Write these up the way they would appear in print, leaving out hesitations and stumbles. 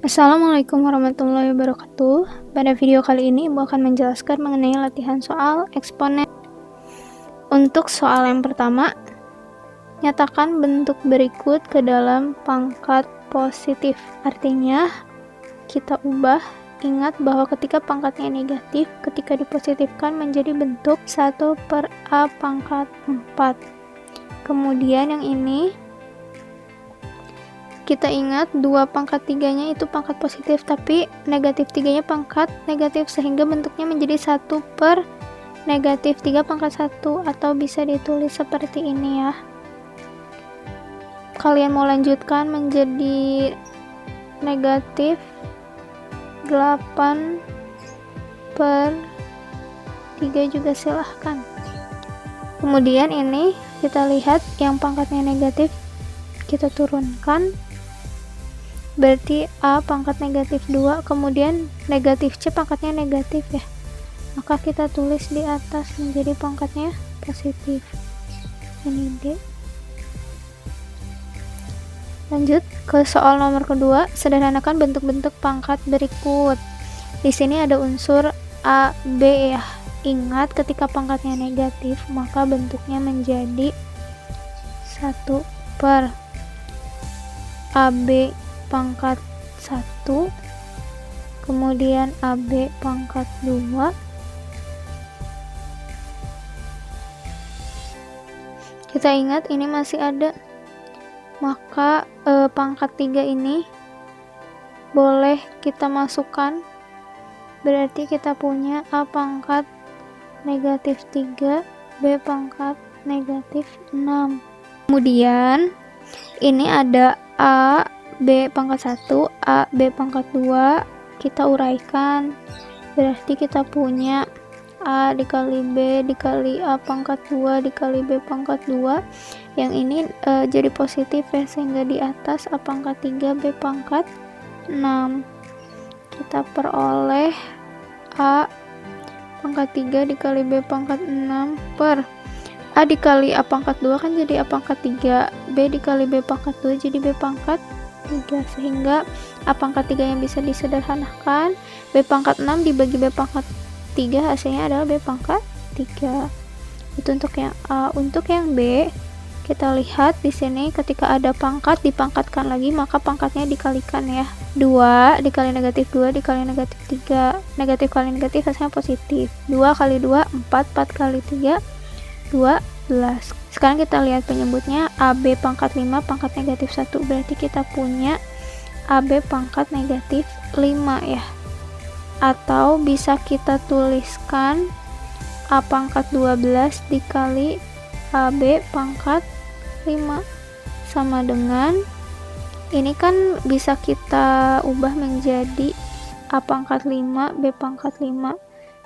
Assalamualaikum warahmatullahi wabarakatuh. Pada video kali ini Ibu akan menjelaskan mengenai latihan soal eksponen. Untuk soal yang pertama, nyatakan bentuk berikut ke dalam pangkat positif. Artinya, kita ubah. Ingat bahwa ketika pangkatnya negatif, ketika dipositifkan menjadi bentuk 1/A pangkat 4. Kemudian yang ini, kita ingat 2 pangkat 3-nya itu pangkat positif, tapi negatif 3-nya pangkat negatif, sehingga bentuknya menjadi 1/-3 pangkat 1, atau bisa ditulis seperti ini ya. Kalian mau lanjutkan menjadi negatif 8/3 juga silahkan. Kemudian ini kita lihat yang pangkatnya negatif, kita turunkan, berarti A pangkat negatif 2, kemudian negatif C pangkatnya negatif ya, maka kita tulis di atas menjadi pangkatnya positif. Ini D. Lanjut ke soal nomor kedua, sederhanakan bentuk-bentuk pangkat berikut. Di sini ada unsur A, B ya. Ingat ketika pangkatnya negatif, maka bentuknya menjadi 1/AB pangkat 1, kemudian AB pangkat 2, kita ingat ini masih ada, maka pangkat 3 ini boleh kita masukkan, berarti kita punya A pangkat negatif 3, B pangkat negatif 6. Kemudian ini ada A, B pangkat 1, A, B pangkat 2, kita uraikan, berarti kita punya A dikali B dikali A pangkat 2 dikali B pangkat 2, yang ini jadi positif ya, sehingga di atas A pangkat 3 B pangkat 6. Kita peroleh A pangkat 3 dikali B pangkat 6 per A dikali A pangkat 2 kan jadi A pangkat 3, B dikali B pangkat 2 jadi B pangkat 3, sehingga A pangkat 3 yang bisa disederhanakan, B pangkat 6 dibagi B pangkat 3 hasilnya adalah B pangkat 3. Itu untuk yang A. Untuk yang B, kita lihat di sini ketika ada pangkat dipangkatkan lagi, maka pangkatnya dikalikan ya. 2 dikali negatif 2 dikali negatif 3. Negatif kali negatif hasilnya positif. 2 kali 2 4, 4 kali 3 12. Sekarang kita lihat penyebutnya, AB pangkat 5 pangkat negatif 1, berarti kita punya AB pangkat negatif 5 ya. Atau bisa kita tuliskan A pangkat 12 dikali AB pangkat 5 sama dengan, ini kan bisa kita ubah menjadi A pangkat 5 B pangkat 5,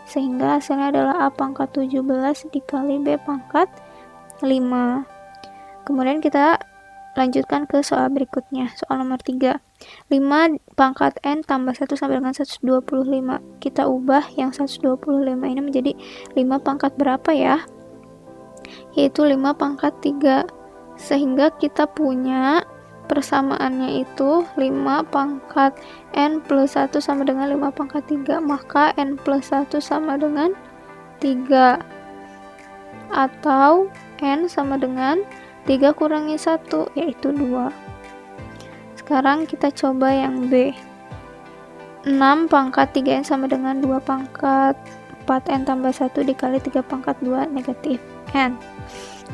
sehingga hasilnya adalah A pangkat 17 dikali B pangkat 5. Kemudian kita lanjutkan ke soal berikutnya, soal nomor 3. 5 pangkat N tambah 1 sama dengan 125. Kita ubah yang 125 ini menjadi 5 pangkat berapa ya? Yaitu 5 pangkat 3. Sehingga kita punya persamaannya itu 5 pangkat N plus 1 sama dengan 5 pangkat 3, maka N plus 1 sama dengan 3, atau N sama dengan 3 kurangi 1, yaitu 2. Sekarang kita coba yang B. 6 pangkat 3N sama dengan 2 pangkat 4N tambah 1 dikali 3 pangkat 2 negatif N.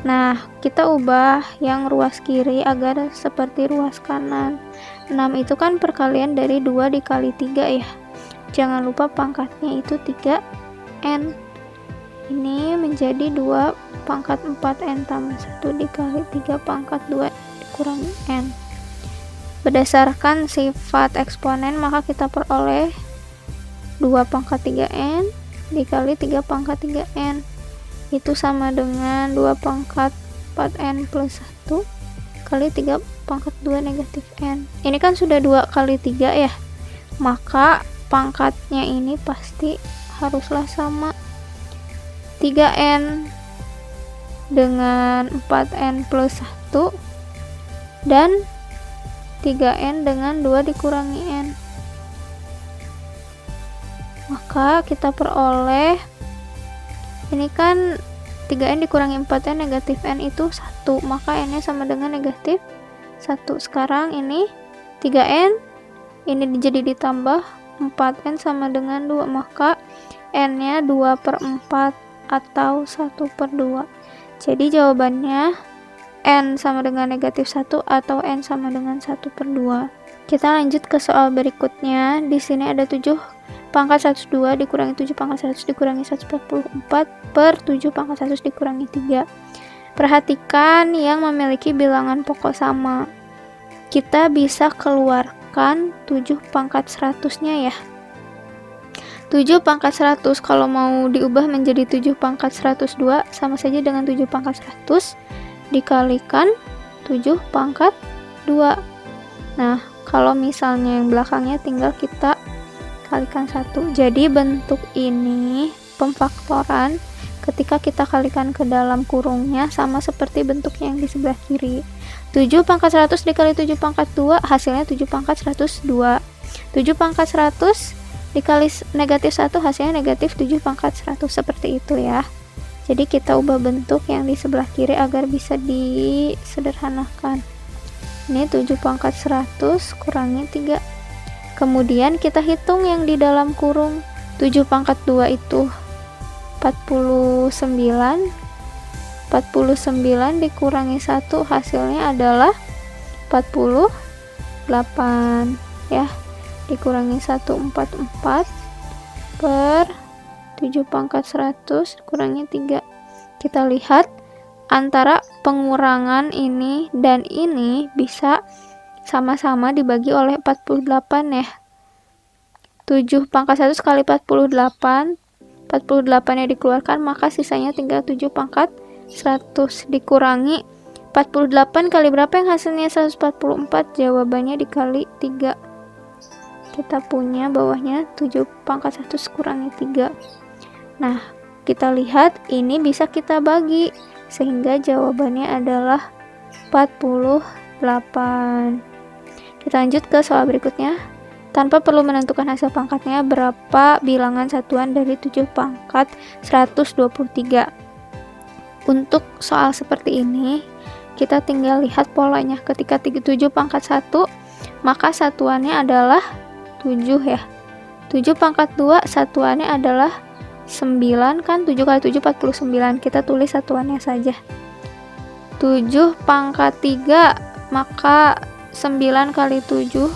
Nah, kita ubah yang ruas kiri agar seperti ruas kanan. 6 itu kan perkalian dari 2 dikali 3 ya. Jangan lupa pangkatnya itu 3N. Ini menjadi 2 pangkat 4N tambah 1 dikali 3 pangkat 2 dikurangi N. Berdasarkan sifat eksponen, maka kita peroleh 2 pangkat 3N dikali 3 pangkat 3N. Itu sama dengan 2 pangkat 4N plus 1 kali 3 pangkat 2 negatif N. Ini kan sudah 2 kali 3 ya. Maka pangkatnya ini pasti haruslah sama. 3N dengan 4N plus 1 dan 3N dengan 2 dikurangi N. Maka kita peroleh, ini kan 3N dikurangi 4N negatif N itu 1, maka N nya sama dengan negatif 1. Sekarang ini 3N, ini jadi ditambah 4N sama dengan 2, maka N nya 2/4 atau 1/2. Jadi jawabannya N sama dengan negatif 1 atau N sama dengan 1/2. Kita lanjut ke soal berikutnya. Di sini ada 7 pangkat 102 dikurangi 7 pangkat 100 dikurangi 144 per 7 pangkat 100 dikurangi 3. Perhatikan yang memiliki bilangan pokok sama. Kita bisa keluarkan 7 pangkat 100-nya ya. 7 pangkat 100 kalau mau diubah menjadi 7 pangkat 102 sama saja dengan 7 pangkat 100 dikalikan 7 pangkat 2. Nah, kalau misalnya yang belakangnya tinggal kita kalikan 1. Jadi bentuk ini pemfaktoran ketika kita kalikan ke dalam kurungnya sama seperti bentuknya yang di sebelah kiri. 7 pangkat 100 dikali 7 pangkat 2 hasilnya 7 pangkat 102. 7 pangkat 100 dikali negatif 1 hasilnya negatif 7 pangkat 100, seperti itu ya. Jadi kita ubah bentuk yang di sebelah kiri agar bisa disederhanakan. Ini 7 pangkat 100 kurangi 3. Kemudian kita hitung yang di dalam kurung. 7 pangkat 2 itu 49. 49 dikurangi 1 hasilnya adalah 48 ya. Dikurangi 144 per 7 pangkat 100 kurangi 3. Kita lihat antara pengurangan ini dan ini bisa sama-sama dibagi oleh 48 ya. 7 pangkat 1 kali 48, 48 nya dikeluarkan, maka sisanya tinggal 7 pangkat 100 dikurangi 48 kali berapa yang hasilnya 144, jawabannya dikali 3. Kita punya bawahnya 7 pangkat 100 kurangi 3. Nah, kita lihat ini bisa kita bagi sehingga jawabannya adalah 48. Kita lanjut ke soal berikutnya. Tanpa perlu menentukan hasil pangkatnya, berapa bilangan satuan dari 7 pangkat 123? Untuk soal seperti ini, kita tinggal lihat polanya. Ketika 7 pangkat 1, maka satuannya adalah 7 ya. 7 pangkat 2 satuannya adalah 9 kan, 7 kali 7 49. Kita tulis satuannya saja. 7 pangkat 3 maka 9 kali 7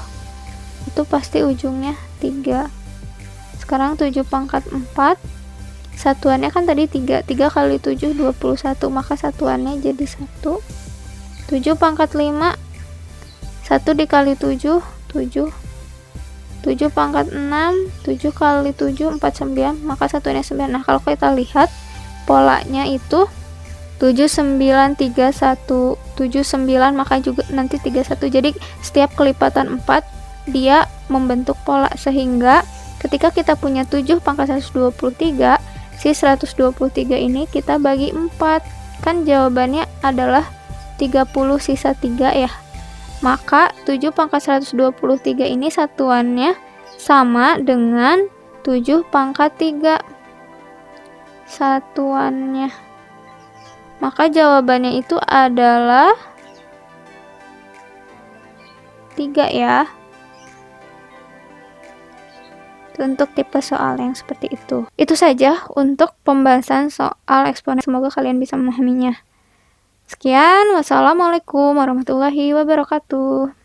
itu pasti ujungnya 3. Sekarang 7 pangkat 4 satuannya kan tadi 3. 3 kali 7 21 maka satuannya jadi 1. 7 pangkat 5 1 dikali 7 7. 7 pangkat 6 7 kali 7 49 maka satuannya 9. Nah, kalau kita lihat polanya itu 7931 79 maka juga nanti 31. Jadi setiap kelipatan 4 dia membentuk pola, sehingga ketika kita punya 7 pangkat 123, si 123 ini kita bagi 4, kan jawabannya adalah 30 sisa 3 ya. Maka 7 pangkat 123 ini satuannya sama dengan 7 pangkat 3 satuannya. Maka jawabannya itu adalah 3 ya. Untuk tipe soal yang seperti itu. Itu saja untuk pembahasan soal eksponen. Semoga kalian bisa memahaminya. Sekian, wassalamualaikum warahmatullahi wabarakatuh.